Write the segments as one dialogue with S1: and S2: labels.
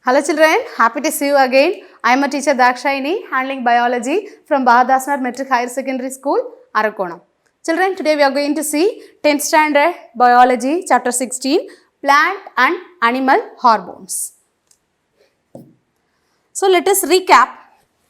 S1: Hello children, happy to see you again. I am a teacher Dakshayani handling biology from Bahadasnar Metric Higher Secondary School, Arakonam. Children, today we are going to see 10th standard biology chapter 16, plant and animal hormones. So let us recap.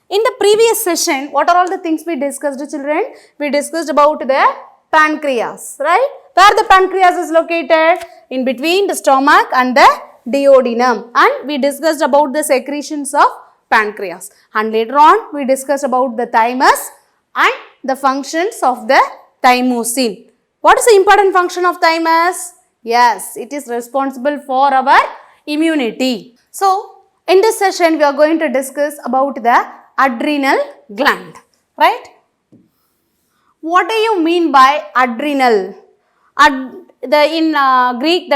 S1: In the previous session, what are all the things we discussed, children? We discussed about the pancreas, right? Where the pancreas is located? In between the stomach and the duodenum, and we discussed about the secretions of pancreas, and later on we discussed about the thymus and the functions of the thymosin. What is the important function of thymus? Yes, it is responsible for our immunity. So, in this session we are going to discuss about the adrenal gland, right? What do you mean by adrenal? In Greek,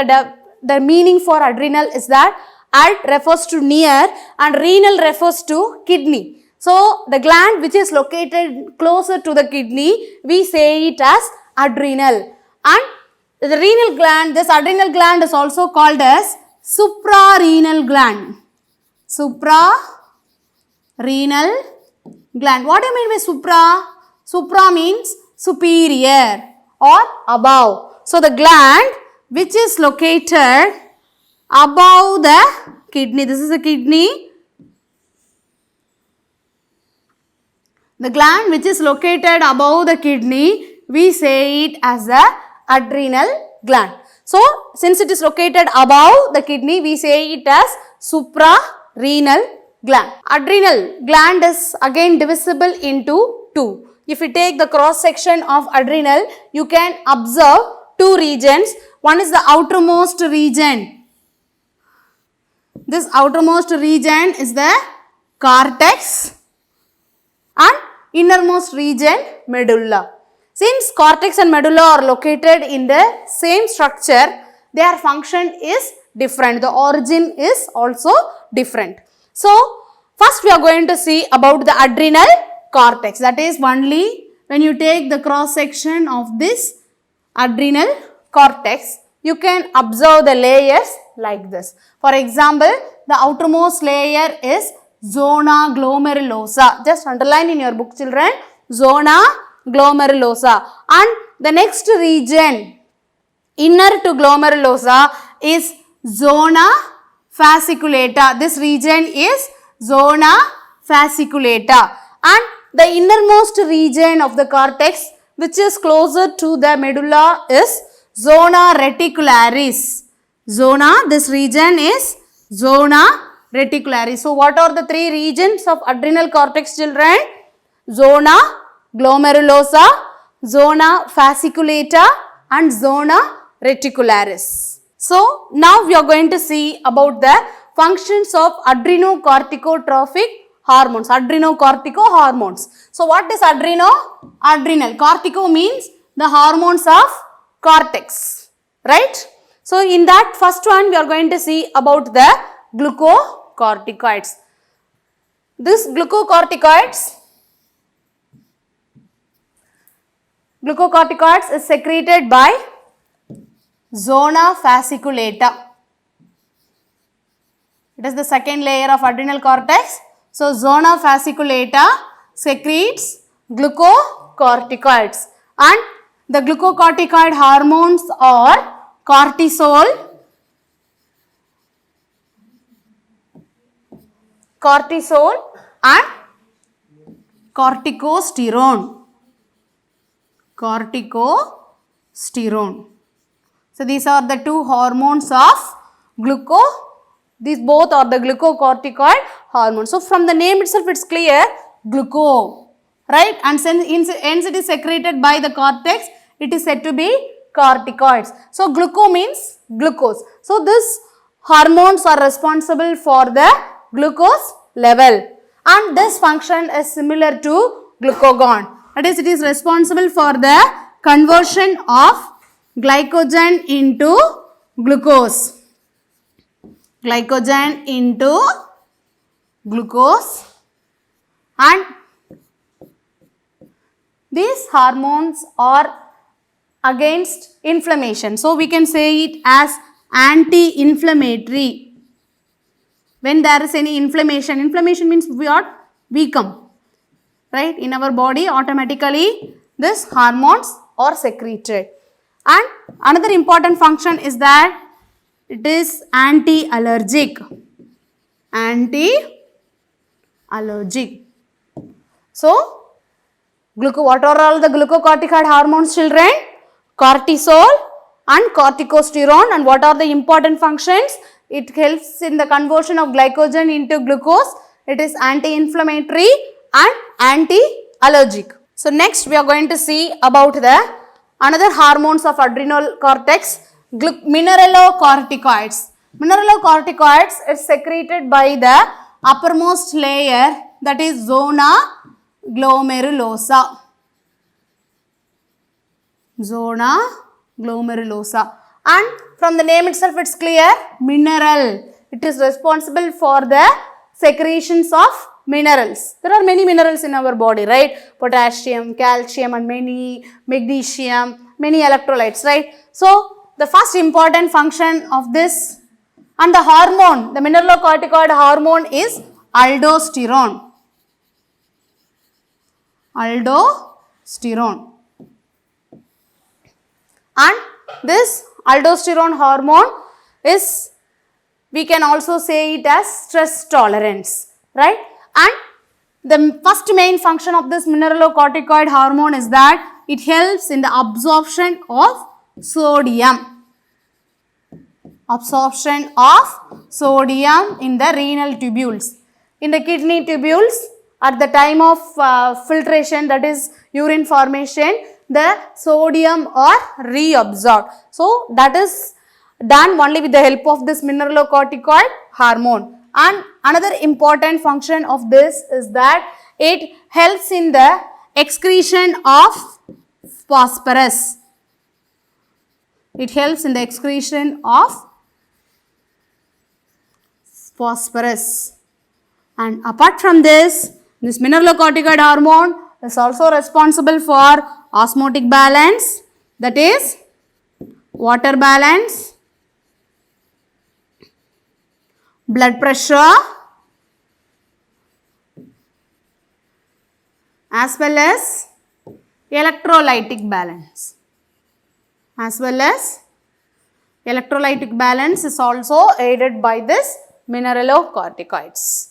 S1: the meaning for adrenal is that ad refers to near and renal refers to kidney. So, the gland which is located closer to the kidney, we say it as adrenal. And the renal gland, this adrenal gland is also called as suprarenal gland. Suprarenal gland. What do you mean by supra? Supra means superior or above. So, the gland which is located above the kidney. This is the kidney. The gland which is located above the kidney, we say it as the adrenal gland. So, since it is located above the kidney, we say it as suprarenal gland. Adrenal gland is again divisible into two. If you take the cross section of adrenal, you can observe two regions. One is the outermost region. This outermost region is the cortex and innermost region medulla. Since cortex and medulla are located in the same structure, their function is different. The origin is also different. So, first we are going to see about the adrenal cortex. That is only when you take the cross section of this adrenal cortex, you can observe the layers like this. For example, the outermost layer is zona glomerulosa. Just underline in your book, children. Zona glomerulosa. And the next region, inner to glomerulosa, is zona fasciculata. This region is zona fasciculata. And the innermost region of the cortex, which is closer to the medulla, is zona reticularis. This region is zona reticularis. So, what are the three regions of adrenal cortex, children? Zona glomerulosa, zona fasciculata and zona reticularis. So, now we are going to see about the functions of adrenocorticotrophic hormones, adrenocorticohormones. So, what is adrenal? Cortico means the hormones of cortex, right? So, in that first one we are going to see about the glucocorticoids. This glucocorticoids is secreted by zona fasciculata. It is the second layer of adrenal cortex. So, zona fasciculata secretes glucocorticoids, and the glucocorticoid hormones are cortisol, and corticosterone. So, these are the two hormones of these both are the glucocorticoid hormones. So, from the name itself it is clear, gluco, right? And since it is secreted by the cortex, it is said to be corticoids. So, gluco means glucose. So, these hormones are responsible for the glucose level, and this function is similar to glucagon. That is, it is responsible for the conversion of glycogen into glucose. And these hormones are against inflammation. So, we can say it as anti-inflammatory. when there is any inflammation. Inflammation means what? Weaken. Right? In our body, automatically these hormones are secreted. And another important function is that it is anti-allergic. Anti-allergic. So, what are all the glucocorticoid hormones, children? Cortisol and corticosterone. And what are the important functions? It helps in the conversion of glycogen into glucose. It is anti-inflammatory and anti-allergic. So, next we are going to see about the another hormones of adrenal cortex, mineralocorticoids. Mineralocorticoids is secreted by the uppermost layer, that is zona glomerulosa. Zona glomerulosa. And from the name itself it's clear, mineral. It is responsible for the secretions of minerals. There are many minerals in our body, right? Potassium, calcium and many, magnesium, many electrolytes, right? So, the first important function of this and the hormone, the mineralocorticoid hormone is aldosterone. Aldosterone. And this aldosterone hormone is, we can also say it as stress tolerance, right? And the first main function of this mineralocorticoid hormone is that it helps in the absorption of sodium. Absorption of sodium in the renal tubules. In the kidney tubules, at the time of filtration, that is urine formation, the sodium are reabsorbed. So, that is done only with the help of this mineralocorticoid hormone. And another important function of this is that it helps in the excretion of phosphorus. It helps in the excretion of phosphorus. And apart from this mineralocorticoid hormone is also responsible for osmotic balance, that is water balance, blood pressure, as well as electrolytic balance. As well as electrolytic balance is also aided by this mineralocorticoids.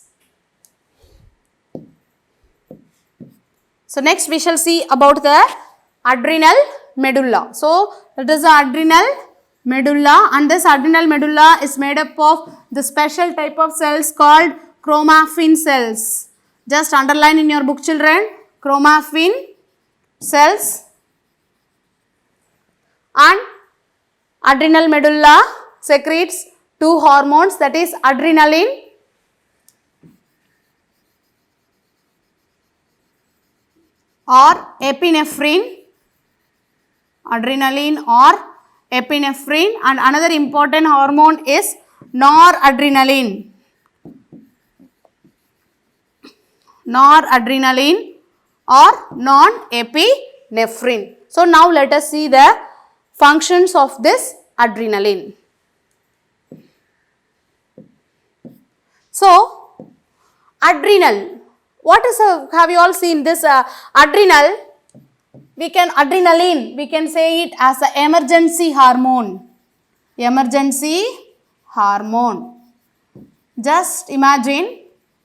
S1: So, next we shall see about the adrenal medulla. So, it is the adrenal medulla, and this adrenal medulla is made up of the special type of cells called chromaffin cells. Just underline in your book, children, chromaffin cells. And adrenal medulla secretes two hormones, that is adrenaline or epinephrine, adrenaline or epinephrine, and another important hormone is noradrenaline. Noradrenaline or non-epinephrine. So, now let us see the functions of this adrenaline. So, adrenal. What is have you all seen this adrenal? Adrenaline, we can say it as an emergency hormone. Emergency hormone. Just imagine,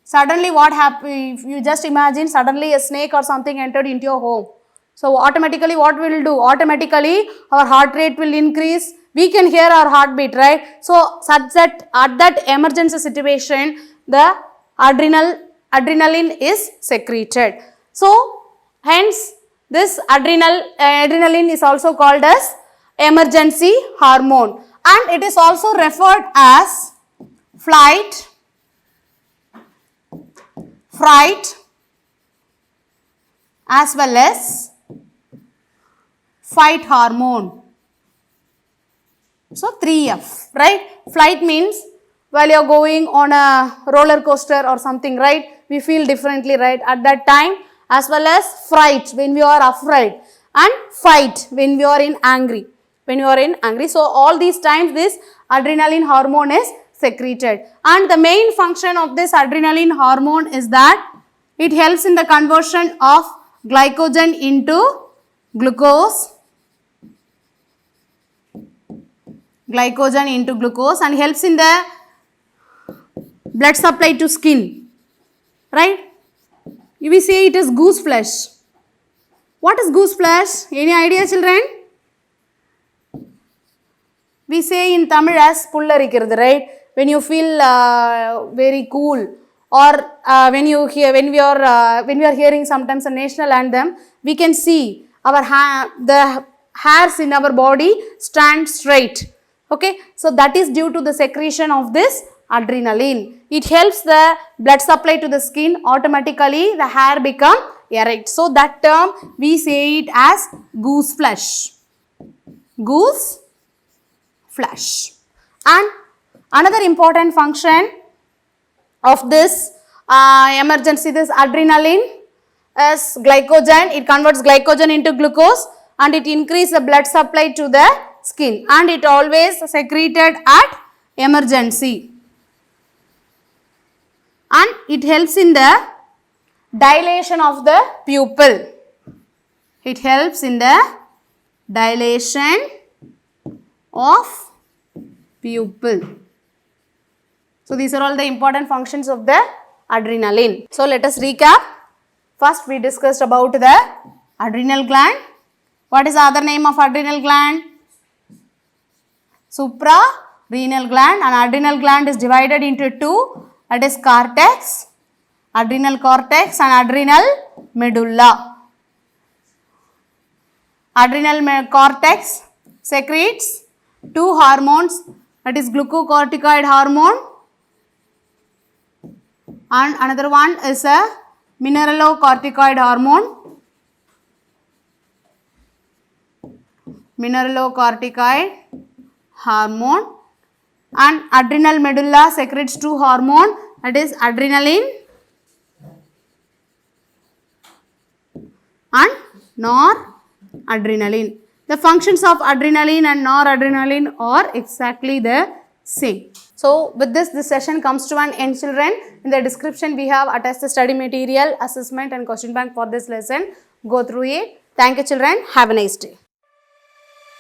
S1: suddenly what happens, if you just imagine suddenly a snake or something entered into your home. So, automatically what we will do? Automatically our heart rate will increase. We can hear our heartbeat, right? So, such that at that emergency situation, the adrenaline is secreted. So, hence this adrenaline is also called as emergency hormone, and it is also referred as flight, fright, as well as fight hormone. So, 3F, right? Flight means while you are going on a roller coaster or something, right? We feel differently, right? At that time, as well as fright when we are afraid, and fight when we are angry. So, all these times this adrenaline hormone is secreted. And the main function of this adrenaline hormone is that it helps in the conversion of glycogen into glucose. And helps in the blood supply to skin. Right? We say it is goose flesh. What is goose flesh? Any idea, children? We say in Tamil as pullarikirudhu, right? When you feel very cool, or when we are hearing sometimes a national anthem, we can see our the hairs in our body stand straight. Okay, so that is due to the secretion of this adrenaline. It helps the blood supply to the skin. Automatically the hair become erect. So that term we say it as goose flesh. Goose flesh. And another important function of this emergency, this adrenaline, is glycogen. It converts glycogen into glucose and it increases the blood supply to the skin, and it always secreted at emergency. And it helps in the dilation of the pupil. It helps in the dilation of pupil. So these are all the important functions of the adrenaline. So let us recap. First we discussed about the adrenal gland. What is the other name of adrenal gland? Suprarenal gland. And adrenal gland is divided into two. That is cortex, adrenal cortex, and adrenal medulla. Adrenal cortex secretes two hormones, that is glucocorticoid hormone, and another one is a mineralocorticoid hormone. And adrenal medulla secretes two hormone, that is adrenaline and noradrenaline. The functions of adrenaline and noradrenaline are exactly the same. So with this session comes to an end, children. In the description we have attached the study material, assessment and question bank for this lesson. Go through it. Thank you, children. Have a nice day.